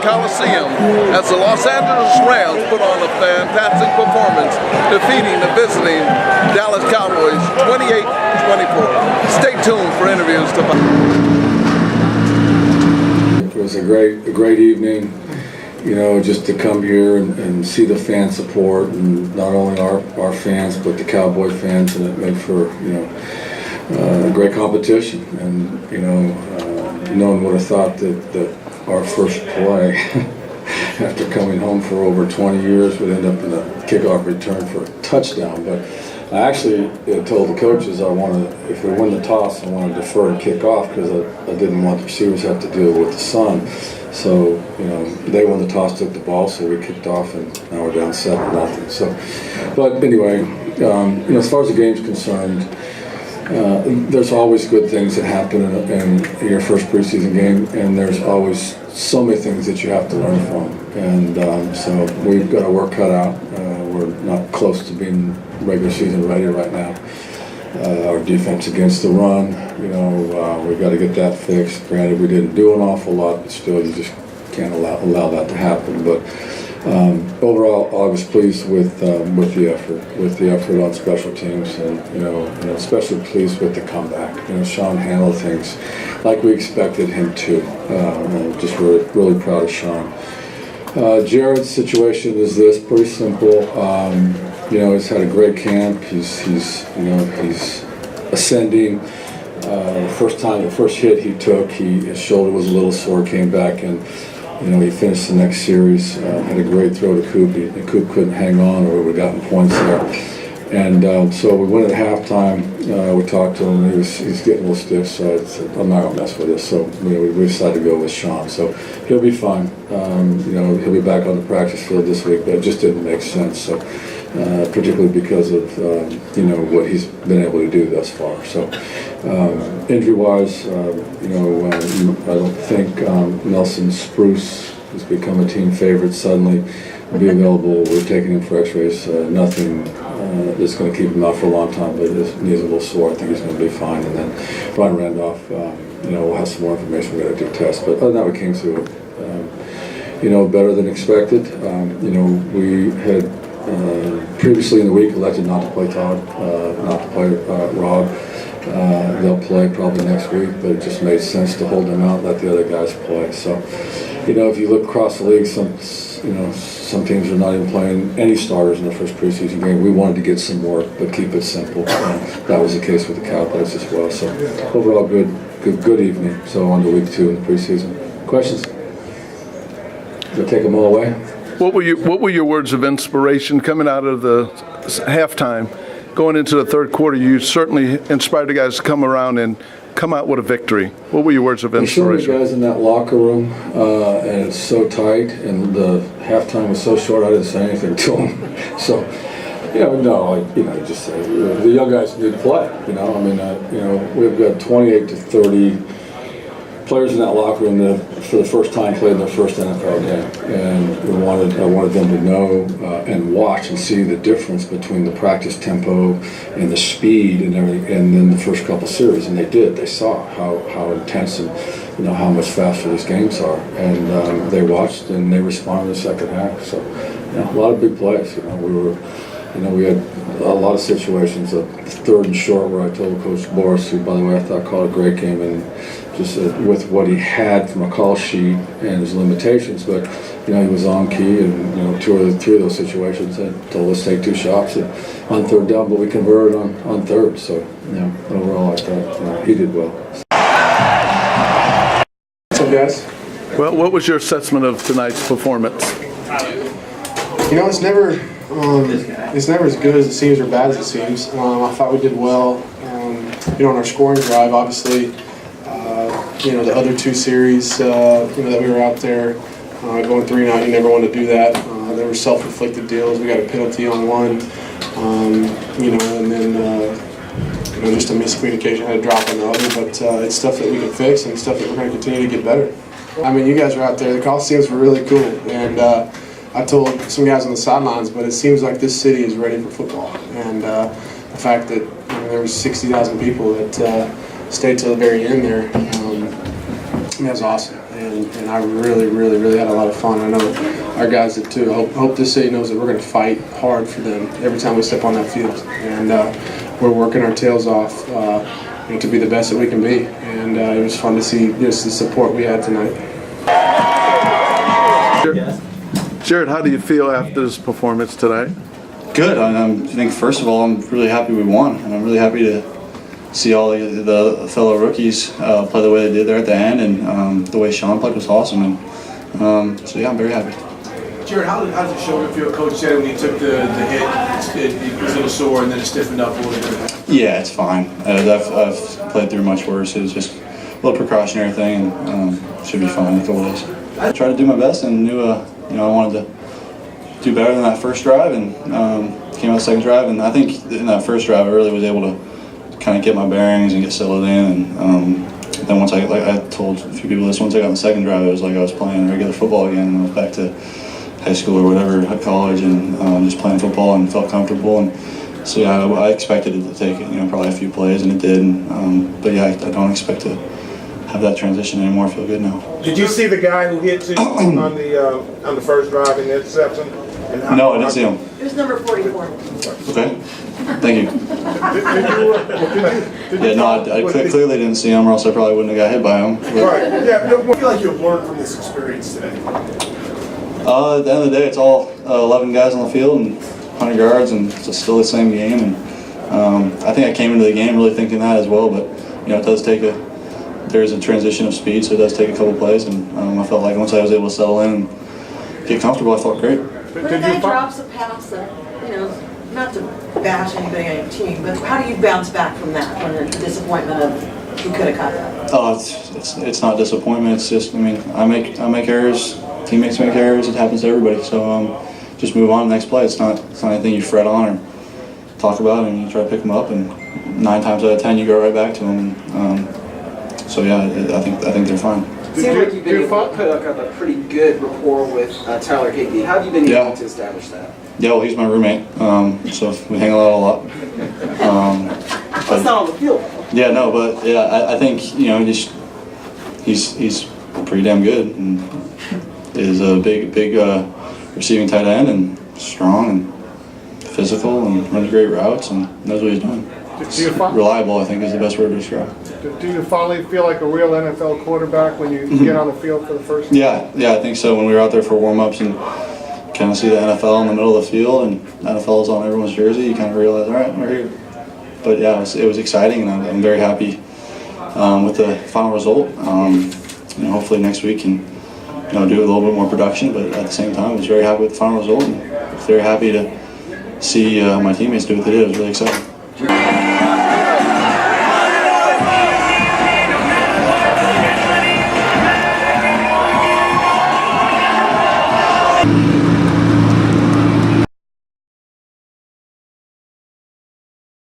Coliseum as the Los Angeles Rams put on a fantastic performance, defeating the visiting Dallas Cowboys 28-24. Stay tuned for interviews to It was a great evening, you know, just to come here and see the fan support, and not only our fans but the Cowboy fans, and it made for, you know, a great competition. And no one would have thought that our first play after coming home for over 20 years would end up in a kickoff return for a touchdown. But I actually told the coaches if we win the toss, I want to defer to kickoff, because I didn't want the receivers to have to deal with the sun. So, you know, they won the toss, took the ball, so we kicked off, and now we're down 7-0. So, but anyway, as far as the game's concerned, there's always good things that happen in your first preseason game, and there's always so many things that you have to learn from. And so we've got our work cut out. We're not close to being regular season ready right now. Our defense against the run, we've got to get that fixed. Granted, we didn't do an awful lot, but still, you just can't allow that to happen. But overall, I was pleased with the effort on special teams, and especially pleased with the comeback. Sean handled things like we expected him to. I'm just really proud of Sean. Jared's situation is this: pretty simple. He's had a great camp. He's ascending. The first hit he took, his shoulder was a little sore. Came back, and he finished the next series. Had a great throw to Coop. Coop couldn't hang on, or we would have gotten points there. And so we went at halftime. We talked to him. He's getting a little stiff, so I said, I'm not going to mess with this. So we decided to go with Sean. So he'll be fine. He'll be back on the practice field this week, but it just didn't make sense. So particularly because of what he's been able to do thus far. So injury-wise, I don't think Nelson Spruce has become a team favorite suddenly. Will be available. We're taking him for X-rays. Nothing that's going to keep him out for a long time, but his knee's a little sore. I think he's going to be fine. And then Brian Randolph, we'll have some more information. We're going to do tests, but other than that, we came through it, better than expected. We had previously in the week elected not to play Todd, not to play Rob. They'll play probably next week, but it just made sense to hold them out and let the other guys play. So, if you look across the league, some teams are not even playing any starters in the first preseason game. We wanted to get some work, but keep it simple. That was the case with the Cowboys as well. So overall, good evening. So on to week 2 in the preseason. Questions? Did I take them all away? What were your words of inspiration coming out of the halftime, going into the third quarter? You certainly inspired the guys to come around and come out with a victory. What were your words of inspiration? Some of the guys in that locker room, and it's so tight, and the halftime was so short, I didn't say anything to them. So, just say the young guys need to play. We've got 28 to 30 players in that locker room that for the first time played their first NFL game, and I wanted them to know and watch and see the difference between the practice tempo and the speed and everything, and then the first couple series, and they did. They saw how intense and how much faster these games are, and they watched and they responded in the second half. So a lot of big plays. We had a lot of situations, a third and short, where I told Coach Boris, who, by the way, I thought called a great game, and just with what he had from a call sheet and his limitations, but he was on key, and two of those situations and told us to take 2 shots on third down, but we converted on third. So overall, I thought he did well. What's up, guys? Well, what was your assessment of tonight's performance? It's never as good as it seems or bad as it seems. I thought we did well. On our scoring drive, obviously, the other 2 series, that we were out there going 3 and out. You never want to do that. They were self-inflicted deals. We got a penalty on one, and then just a miscommunication, had a drop on the other. But it's stuff that we can fix and stuff that we're going to continue to get better. You guys were out there. The Coliseums were really cool, and I told some guys on the sidelines, but it seems like this city is ready for football. And the fact that there was 60,000 people that stayed till the very end there, that was awesome. And and I really had a lot of fun. I know our guys did too. I hope this city knows that we're going to fight hard for them every time we step on that field, and we're working our tails off to be the best that we can be. And it was fun to see just the support we had tonight. Jared, how do you feel after this performance tonight? Good. I think first of all, I'm really happy we won, and I'm really happy to see all the fellow rookies play the way they did there at the end, and the way Sean played was awesome. And so yeah, I'm very happy. Jared, how did the shoulder feel? Coach said when he took the hit, it was a little sore and then it stiffened up a little bit. Yeah, it's fine. I've played through much worse. It was just a little precautionary thing, and should be fine in a couple days. I tried to do my best and knew I wanted to do better than that first drive, and came out the second drive. And I think in that first drive, I really was able to kind of get my bearings and get settled in. And then once I told a few people this, once I got in the second drive, it was like I was playing regular football again, and I was back to high school or whatever at college, and just playing football and felt comfortable. And so yeah, I expected it to take probably a few plays, and it did. But yeah, I don't expect to have that transition anymore. I feel good now. Did you see the guy who hit you on the first drive in the interception? No, I didn't see him. It was number 44. Okay, thank you. Yeah, no, I clearly didn't see him, or else I probably wouldn't have got hit by him. Right. Yeah. I feel like you've learned from this experience today. At the end of the day, it's all 11 guys on the field and 100 yards, and it's still the same game. And I think I came into the game really thinking that as well. But it does take there's a transition of speed, so it does take a couple plays. And I felt like once I was able to settle in and get comfortable, I felt great. When a guy drops a pass, not to bash anybody on your team, but how do you bounce back from that, from the disappointment of who could have caught that? Oh, it's not disappointment. It's just I make errors. Teammates make errors. It happens to everybody. So just move on to the next play. It's not anything you fret on or talk about, and you try to pick them up. And 9 times out of 10, you go right back to them. So yeah, I think they're fine. It seems like you've been able to put up a pretty good rapport with Tyler Higbee. How have you been able to establish that? Yeah, well, he's my roommate, so we hang out a lot. That's not on the field. Yeah, no, but yeah, I think he's pretty damn good, and is a big receiving tight end, and strong and physical, and runs great routes, and knows what he's doing. Reliable, I think, is the best word to describe. Do you finally feel like a real NFL quarterback when you get on the field for the first time? Yeah, I think so. When we were out there for warm-ups and kind of see the NFL in the middle of the field, and NFL is on everyone's jersey, you kind of realize, all right, we're here. But yeah, it was exciting, and I'm very happy with the final result. Hopefully next week can do a little bit more production, but at the same time, I was very happy with the final result, and very happy to see my teammates do what they did. It was really exciting.